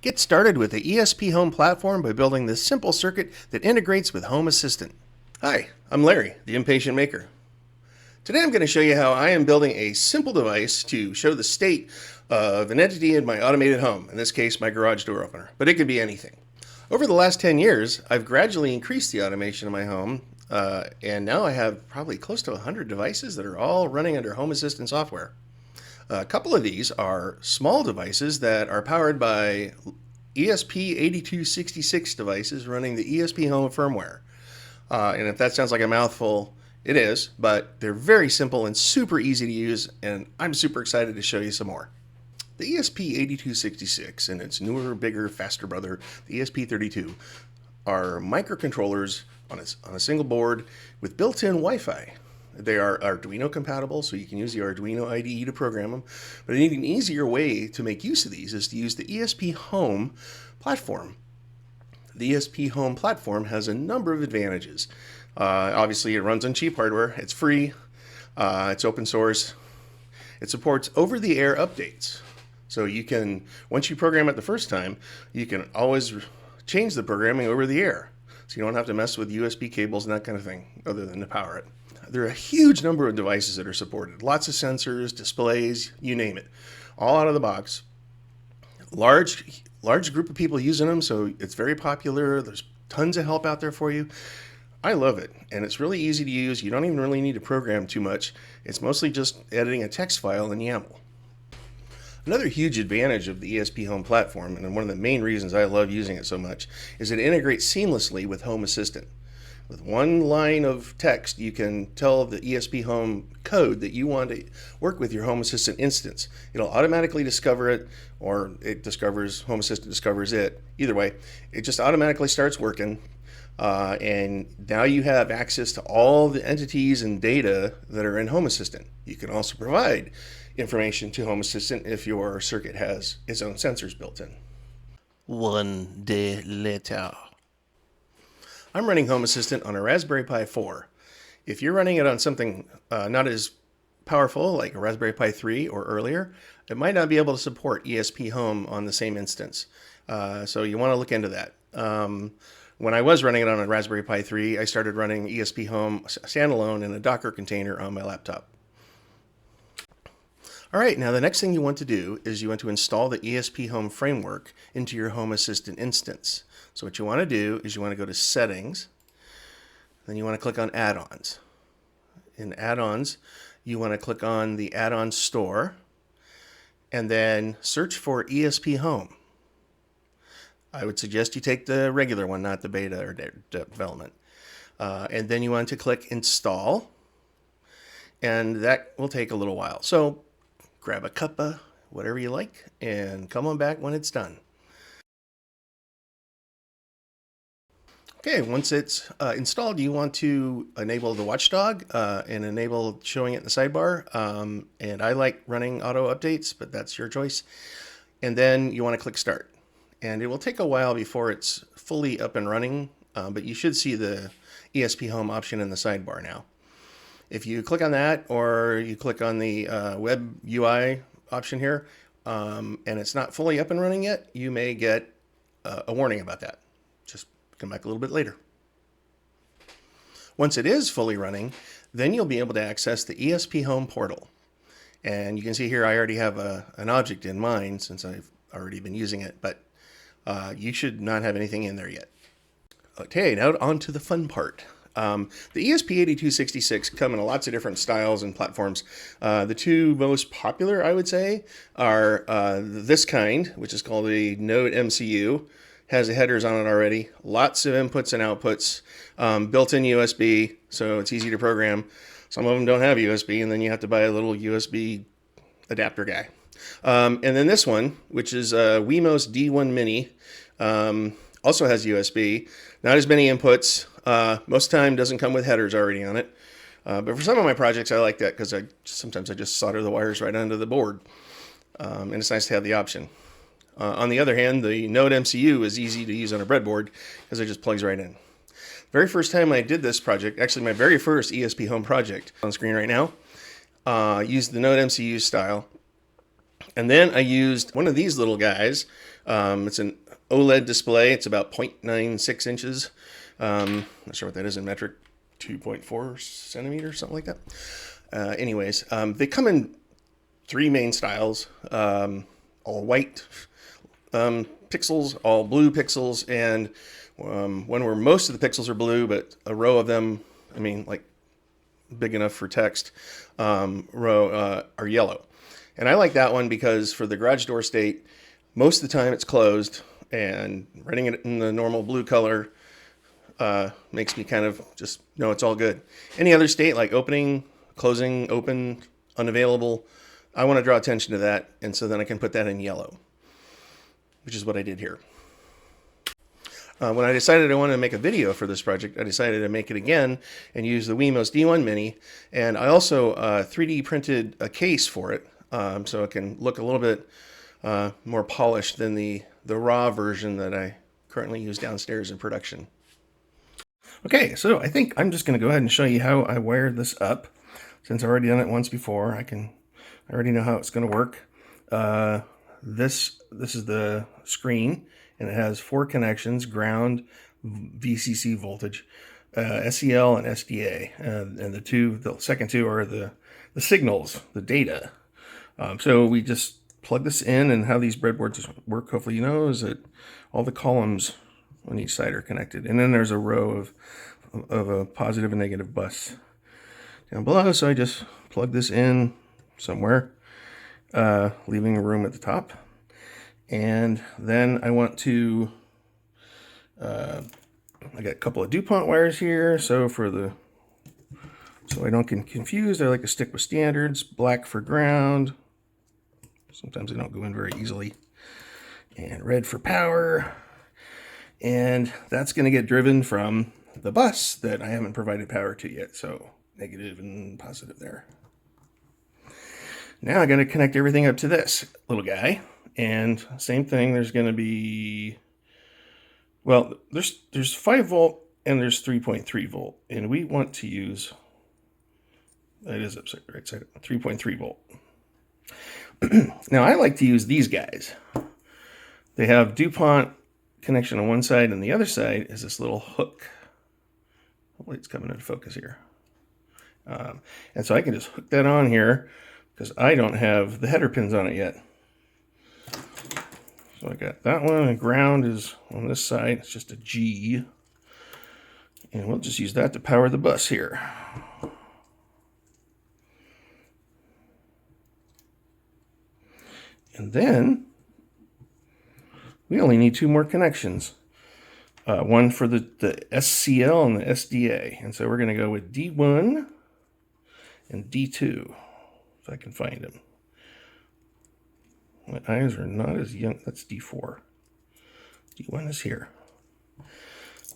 Get started with the Esphome platform by building this simple circuit that integrates with Home Assistant. Hi, I'm Larry, the Impatient Maker. Today I'm going to show you how I am building a simple device to show the state of an entity in my automated home, in this case my garage door opener, but it could be anything. Over the last 10 years, I've gradually increased the automation of my home, and now I have probably close to 100 devices that are all running under Home Assistant software. A couple of these are small devices that are powered by ESP8266 devices running the Esphome firmware. And if that sounds like a mouthful, it is, but they're very simple and super easy to use, and I'm super excited to show you some more. The ESP8266 and its newer, bigger, faster brother, the ESP32, are microcontrollers on a single board with built-in Wi-Fi. They are Arduino compatible, so you can use the Arduino IDE to program them. But an even easier way to make use of these is to use the Esphome platform. The Esphome platform has a number of advantages. Obviously, it runs on cheap hardware. It's free. It's open source. It supports over-the-air updates. So you can, once you program it the first time, you can always change the programming over the air. So you don't have to mess with USB cables and that kind of thing, other than to power it. There are a huge number of devices that are supported. Lots of sensors, displays, you name it. All out of the box. Large group of people using them, so it's very popular. There's tons of help out there for you. I love it, and it's really easy to use. You don't even really need to program too much. It's mostly just editing a text file in YAML. Another huge advantage of the Esphome platform, and one of the main reasons I love using it so much, is it integrates seamlessly with Home Assistant. With one line of text, you can tell the Esphome code that you want to work with your Home Assistant instance. It'll automatically discover it, or Home Assistant discovers it. Either way, it just automatically starts working. And now you have access to all the entities and data that are in Home Assistant. You can also provide information to Home Assistant if your circuit has its own sensors built in. One day later. I'm running Home Assistant on a Raspberry Pi 4. If you're running it on something not as powerful, like a Raspberry Pi 3 or earlier, it might not be able to support Esphome on the same instance. So you want to look into that. When I was running it on a Raspberry Pi 3, I started running Esphome standalone in a Docker container on my laptop. All right, now the next thing you want to do is you want to install the Esphome framework into your Home Assistant instance. So what you want to do is you want to go to Settings, then you want to click on Add-ons. In Add-ons, you want to click on the Add-on Store, and then search for Esphome. I would suggest you take the regular one, not the beta or development. And then you want to click Install, and that will take a little while. So grab a cuppa, whatever you like, and come on back when it's done. Okay, once it's installed, you want to enable the watchdog and enable showing it in the sidebar. And I like running auto updates, but that's your choice. And then you want to click Start. And it will take a while before it's fully up and running, but you should see the Esphome option in the sidebar now. If you click on that, or you click on the web UI option here, and it's not fully up and running yet, you may get a warning about that. Just come back a little bit later. Once it is fully running, then you'll be able to access the Esphome portal. And you can see here I already have an object in mind since I've already been using it, but you should not have anything in there yet. Okay, now on to the fun part. The ESP8266 come in lots of different styles and platforms. The two most popular, I would say, are this kind, which is called a Node MCU. Has the headers on it already. Lots of inputs and outputs. Built-in USB, so it's easy to program. Some of them don't have USB, and then you have to buy a little USB adapter guy. And then this one, which is Wemos D1 Mini, also has USB. Not as many inputs. Most of the time doesn't come with headers already on it. But for some of my projects, I like that because sometimes I just solder the wires right onto the board. And it's nice to have the option. On the other hand, the Node MCU is easy to use on a breadboard because it just plugs right in. Very first time I did this project, actually my very first Esphome project on screen right now, used the Node MCU style. And then I used one of these little guys It's an OLED display. It's about 0.96 inches. Not sure what that is in metric, 2.4 centimeters, something like that. Anyways, they come in three main styles, all white pixels, all blue pixels, and one where most of the pixels are blue, but a row of them, I mean, like big enough for text, row are yellow. And I like that one because for the garage door state, most of the time it's closed, and writing it in the normal blue color makes me kind of just know it's all good. Any other state, like opening, closing, open, unavailable, I want to draw attention to that, and so then I can put that in yellow, which is what I did here. When I decided I wanted to make a video for this project, I decided to make it again and use the Wemos D1 Mini, and I also 3D printed a case for it, so it can look a little bit more polished than the raw version that I currently use downstairs in production. Okay, so I think I'm just going to go ahead and show you how I wired this up. Since I've already done it once before, I already know how it's going to work. This is the screen, and it has 4 connections: ground, VCC voltage, SEL, and SDA. And the second two are the signals, the data. So we just plug this in, and how these breadboards work, hopefully you know, is that all the columns on each side are connected, and then there's a row of a positive and negative bus down below. So I just plug this in somewhere, leaving a room at the top, and then I want to I got a couple of DuPont wires here, so I don't get confused, I like to stick with standards. Black for ground, sometimes they don't go in very easily, and red for power. And that's going to get driven from the bus that I haven't provided power to yet. So negative and positive there. Now I'm going to connect everything up to this little guy. And same thing, there's going to be, well, there's 5 volt and there's 3.3 volt. And we want to use, that is upside right side, 3.3 volt. Now I like to use these guys. They have DuPont connection on one side, and the other side is this little hook. Hopefully it's coming into focus here. And so I can just hook that on here because I don't have the header pins on it yet. So I got that one, and ground is on this side. It's just a G. And we'll just use that to power the bus here. And then we only need 2 more connections. One for the SCL and the SDA. And so we're going to go with D1 and D2, if I can find them. My eyes are not as young. That's D4. D1 is here.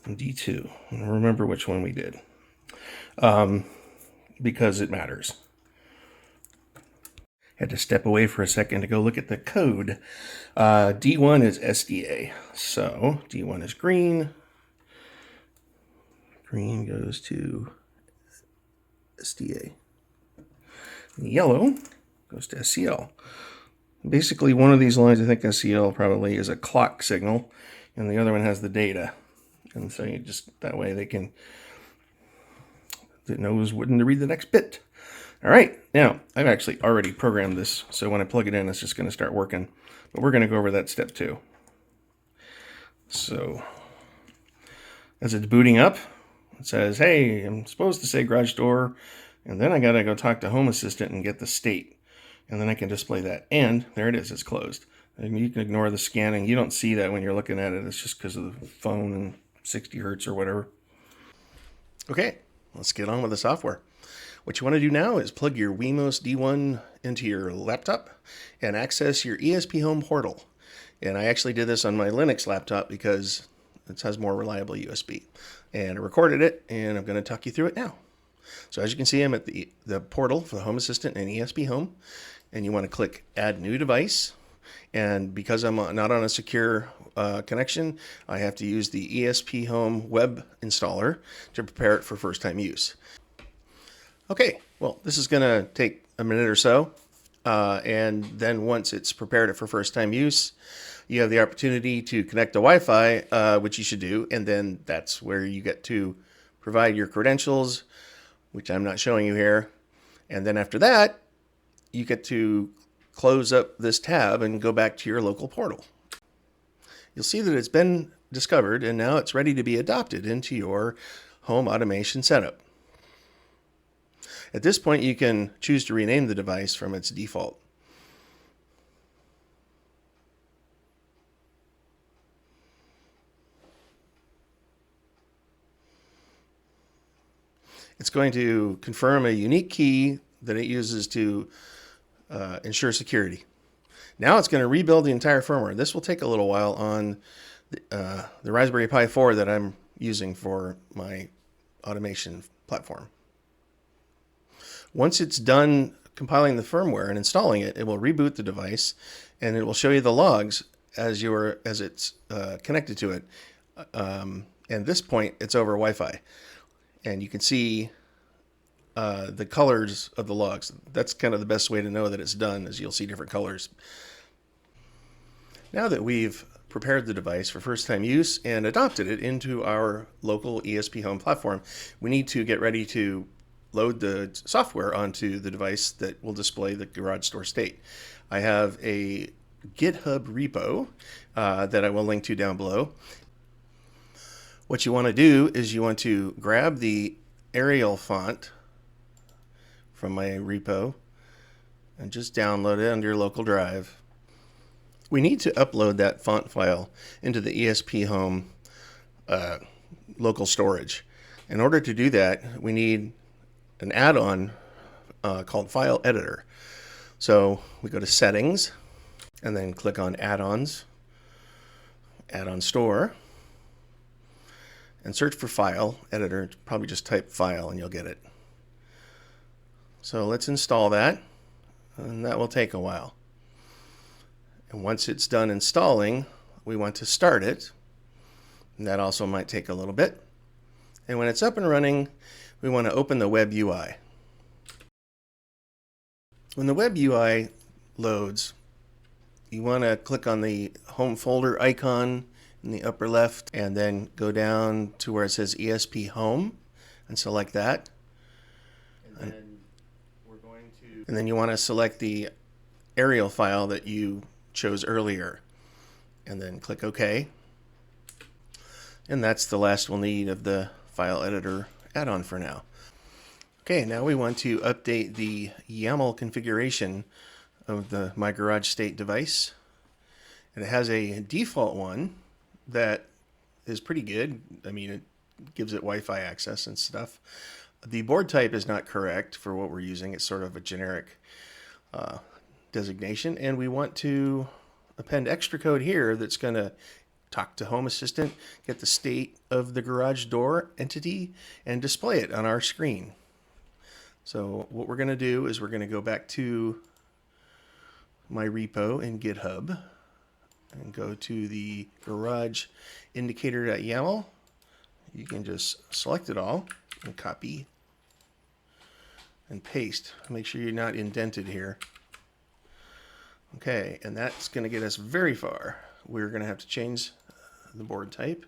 And D2. And remember which one we did. Because it matters. Had to step away for a second to go look at the code. D1 is SDA. So D1 is green. Green goes to SDA. And yellow goes to SCL. Basically, one of these lines, I think SCL probably, is a clock signal, and the other one has the data. And so you just, that way it knows when to read the next bit. All right, now I've actually already programmed this, so when I plug it in, it's just going to start working. But we're going to go over that step too. So as it's booting up, it says, hey, I'm supposed to say garage door, and then I got to go talk to Home Assistant and get the state. And then I can display that. And there it is, it's closed. And you can ignore the scanning. You don't see that when you're looking at it. It's just because of the phone and 60 hertz or whatever. Okay, let's get on with the software. What you want to do now is plug your Wemos D1 into your laptop and access your Esphome portal. And I actually did this on my Linux laptop because it has more reliable USB. And I recorded it, and I'm going to talk you through it now. So as you can see, I'm at the portal for the Home Assistant and Esphome. And you want to click Add New Device. And because I'm not on a secure connection, I have to use the Esphome web installer to prepare it for first-time use. Okay, well, this is going to take a minute or so, and then once it's prepared it for first-time use, You have the opportunity to connect to Wi-Fi, which you should do, and then that's where you get to provide your credentials, which I'm not showing you here. And then after that, you get to close up this tab and go back to your local portal. You'll see that it's been discovered and now it's ready to be adopted into your home automation setup. At this point, you can choose to rename the device from its default. It's going to confirm a unique key that it uses to ensure security. Now it's going to rebuild the entire firmware. This will take a little while on the Raspberry Pi 4 that I'm using for my automation platform. Once it's done compiling the firmware and installing it, it will reboot the device and it will show you the logs as it's connected to it. And at this point, it's over Wi-Fi. And you can see the colors of the logs. That's kind of the best way to know that it's done, is you'll see different colors. Now that we've prepared the device for first-time use and adopted it into our local Esphome platform, we need to get ready to load the software onto the device that will display the garage door state. I have a GitHub repo that I will link to down below. What you want to do is you want to grab the Arial font from my repo and just download it onto your local drive. We need to upload that font file into the Esphome local storage. In order to do that, we need an add-on called File Editor. So we go to Settings and then click on Add-ons, Add-on Store, and search for File Editor. Probably just type File and you'll get it. So let's install that, and that will take a while. And once it's done installing, we want to start it, and that also might take a little bit. And when it's up and running, we want to open the web UI. When the web UI loads, you want to click on the home folder icon in the upper left and then go down to where it says Esphome and select that. And then you want to select the Arial file that you chose earlier and then click OK. And that's the last we'll need of the file editor add-on for now. Okay, now we want to update the YAML configuration of the My Garage State device. And it has a default one that is pretty good. I mean, it gives it Wi-Fi access and stuff. The board type is not correct for what we're using. It's sort of a generic designation. And we want to append extra code here that's going to talk to Home Assistant, get the state of the garage door entity, and display it on our screen. So what we're going to do is we're going to go back to my repo in GitHub and go to the garage indicator.yaml. You can just select it all and copy and paste. Make sure you're not indented here. Okay, and that's going to get us very far. We're going to have to change the board type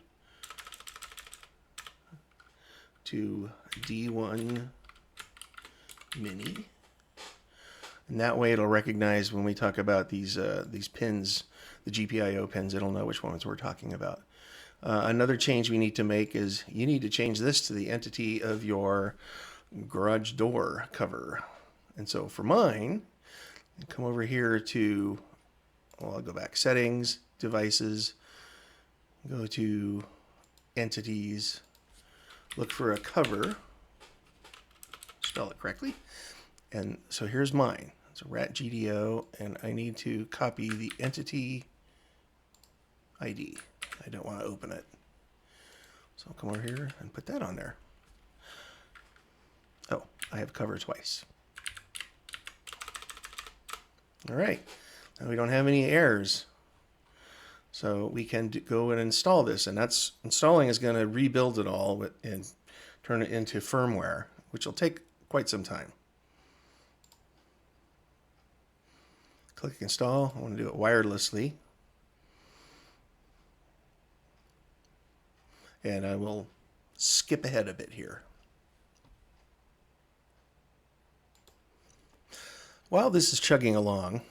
to D1 Mini, and that way it'll recognize when we talk about these pins, the GPIO pins, it'll know which ones we're talking about. Another change we need to make is you need to change this to the entity of your garage door cover. And so for mine, come over here to, well, I'll go back, Settings, Devices, go to Entities, look for a cover, spell it correctly. And so here's mine. It's a rat GDO, and I need to copy the entity ID. I don't want to open it. So I'll come over here and put that on there. Oh, I have cover twice. All right, now we don't have any errors. So we can go and install this, and that's installing is going to rebuild it all and turn it into firmware, which will take quite some time. Click install. I want to do it wirelessly. And I will skip ahead a bit here. While this is chugging along,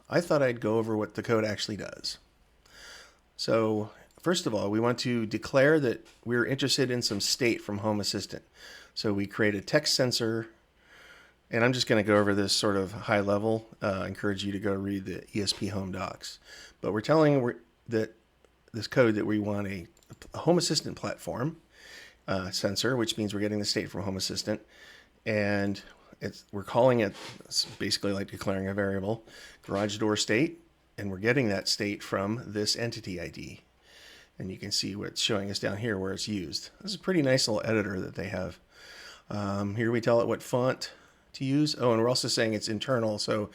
I thought I'd go over what the code actually does. So first of all, we want to declare that we're interested in some state from Home Assistant. So we create a text sensor, and I'm just going to go over this sort of high level. I encourage you to go read the Esphome docs. But we're telling that this code that we want a Home Assistant platform sensor, which means we're getting the state from Home Assistant, and we're calling it, it's basically like declaring a variable, garage door state, and we're getting that state from this entity ID. And you can see what's showing us down here where it's used. This is a pretty nice little editor that they have. Here we tell it what font to use. Oh, and we're also saying it's internal, so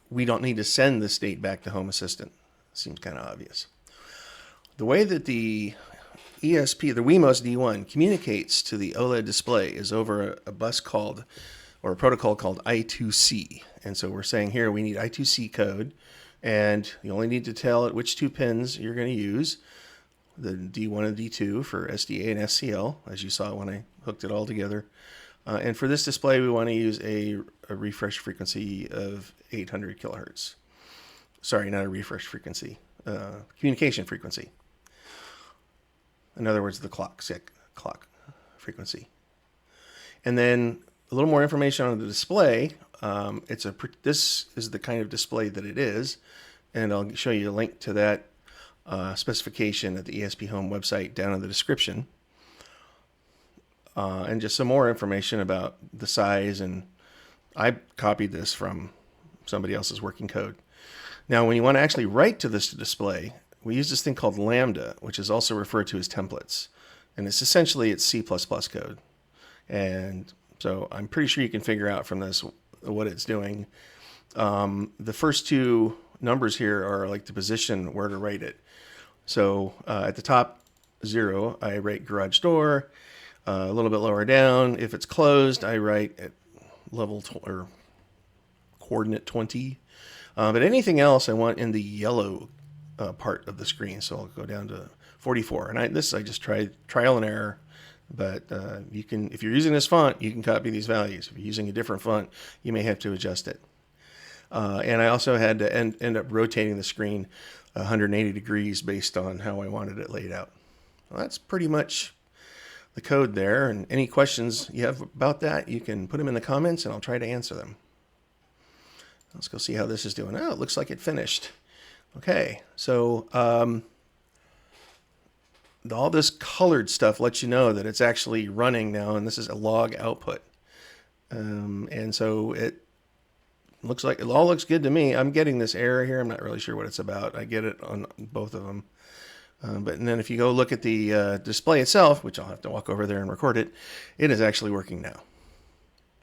we don't need to send the state back to Home Assistant. Seems kind of obvious. The way that the ESP, the Wemos D1, communicates to the OLED display is over a bus called, or a protocol called I2C. And so we're saying here we need I2C code, and you only need to tell it which two pins you're going to use, the D1 and D2 for SDA and SCL, as you saw when I hooked it all together. And for this display, we want to use a refresh frequency of 800 kilohertz. Sorry, not a refresh frequency, communication frequency. In other words, the clock frequency. And then a little more information on the display. This is the kind of display that it is, and I'll show you a link to that specification at the Esphome website down in the description. And just some more information about the size, and I copied this from somebody else's working code. Now, when you want to actually write to this display, we use this thing called Lambda, which is also referred to as templates. And it's essentially C++ code. And so I'm pretty sure you can figure out from this what it's doing. The first two numbers here are like the position where to write it. So at the top 0, I write garage door. A little bit lower down, if it's closed, I write at level or coordinate 20. But anything else I want in the yellow part of the screen. So I'll go down to 44. And I just tried trial and error. But you can, if you're using this font, you can copy these values. If you're using a different font, you may have to adjust it. And I also had to end up rotating the screen 180 degrees based on how I wanted it laid out. Well, that's pretty much the code there. And any questions you have about that, you can put them in the comments and I'll try to answer them. Let's go see how this is doing. Oh, it looks like it finished. Okay, so all this colored stuff lets you know that it's actually running now, and this is a log output. And so it looks like it all looks good to me. I'm getting this error here. I'm not really sure what it's about. I get it on both of them. And then if you go look at the display itself, which I'll have to walk over there and record it, it is actually working now.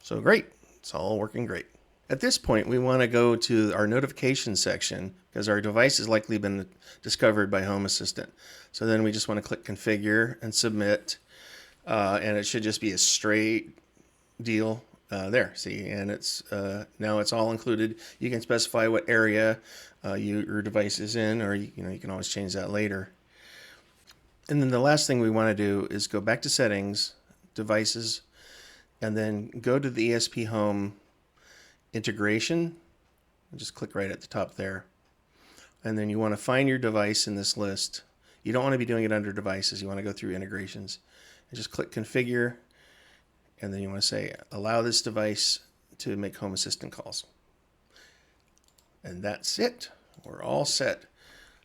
So great. It's all working great. At this point, we want to go to our notification section because our device has likely been discovered by Home Assistant. So then we just want to click Configure and Submit, and it should just be a straight deal there. See, and it's now it's all included. You can specify what area your device is in, or you can always change that later. And then the last thing we want to do is go back to Settings, Devices, and then go to the Esphome integration, and just click right at the top there. And then you want to find your device in this list. You don't want to be doing it under devices. You want to go through integrations and just click configure. And then you want to say, allow this device to make Home Assistant calls. And that's it. We're all set.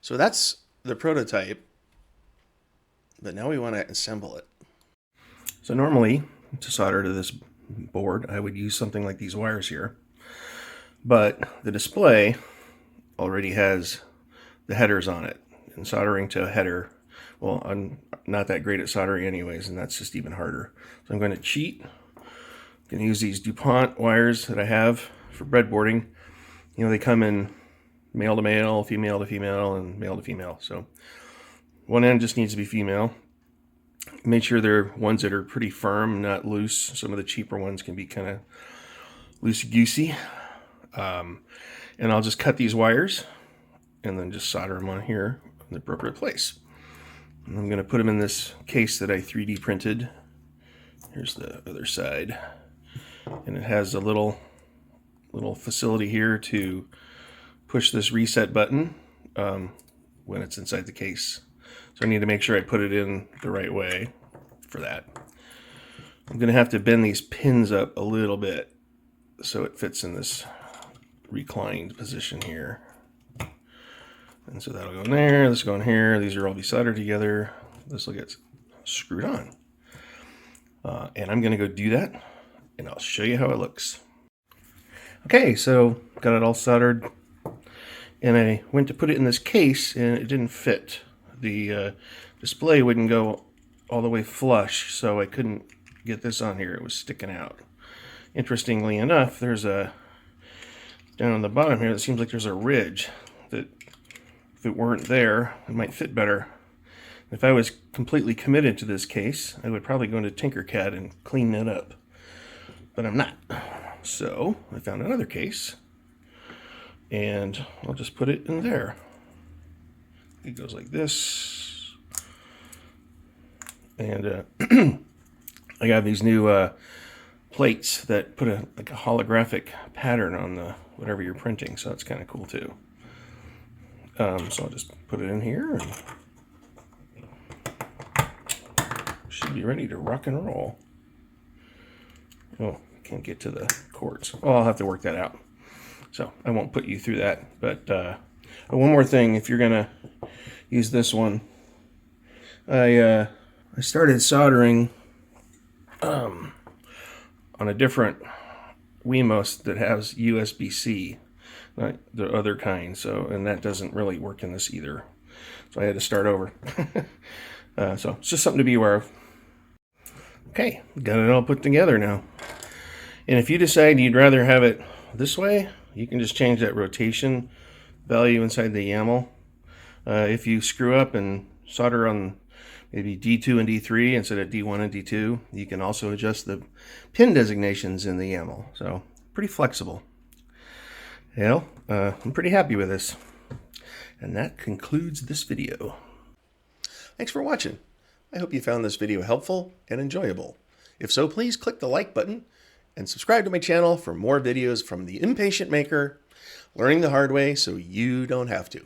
So that's the prototype. But now we want to assemble it. So normally, to solder to this board, I would use something like these wires here. But the display already has the headers on it. And soldering to a header, well, I'm not that great at soldering anyways, and that's just even harder. So I'm going to cheat. I'm going to use these DuPont wires that I have for breadboarding. They come in male to male, female to female, and male to female. So one end just needs to be female. Make sure they're ones that are pretty firm, not loose. Some of the cheaper ones can be kind of loosey-goosey. And I'll just cut these wires and then just solder them on here in the appropriate place. I'm going to put them in this case that I 3D printed. Here's the other side. And it has a little facility here to push this reset button when it's inside the case. So I need to make sure I put it in the right way for that. I'm going to have to bend these pins up a little bit so it fits in this reclined position here. And so that'll go in there, this will go in here, these are all be soldered together, this will get screwed on. And I'm going to go do that, and I'll show you how it looks. Okay, so got it all soldered, and I went to put it in this case, and it didn't fit. The display wouldn't go all the way flush, so I couldn't get this on here. It was sticking out. Interestingly enough, there's a, down on the bottom here, it seems like there's a ridge that, if it weren't there, it might fit better. If I was completely committed to this case, I would probably go into Tinkercad and clean that up. But I'm not. So I found another case, and I'll just put it in there. It goes like this. And I got these new plates that put like a holographic pattern on the whatever you're printing, so that's kind of cool too. So I'll just put it in here, and should be ready to rock and roll. Oh, can't get to the cords. Oh, I'll have to work that out. So I won't put you through that. But one more thing, if you're gonna use this one, I started soldering on a different Wemos that has USB-C. Not the other kind, so, and that doesn't really work in this either. So I had to start over. So it's just something to be aware of. Okay, got it all put together now. And if you decide you'd rather have it this way, you can just change that rotation value inside the YAML. If you screw up and solder on maybe D2 and D3 instead of D1 and D2, you can also adjust the pin designations in the YAML. So pretty flexible. Well, I'm pretty happy with this. And that concludes this video. Thanks for watching. I hope you found this video helpful and enjoyable. If so, please click the like button and subscribe to my channel for more videos from the Impatient Maker, learning the hard way so you don't have to.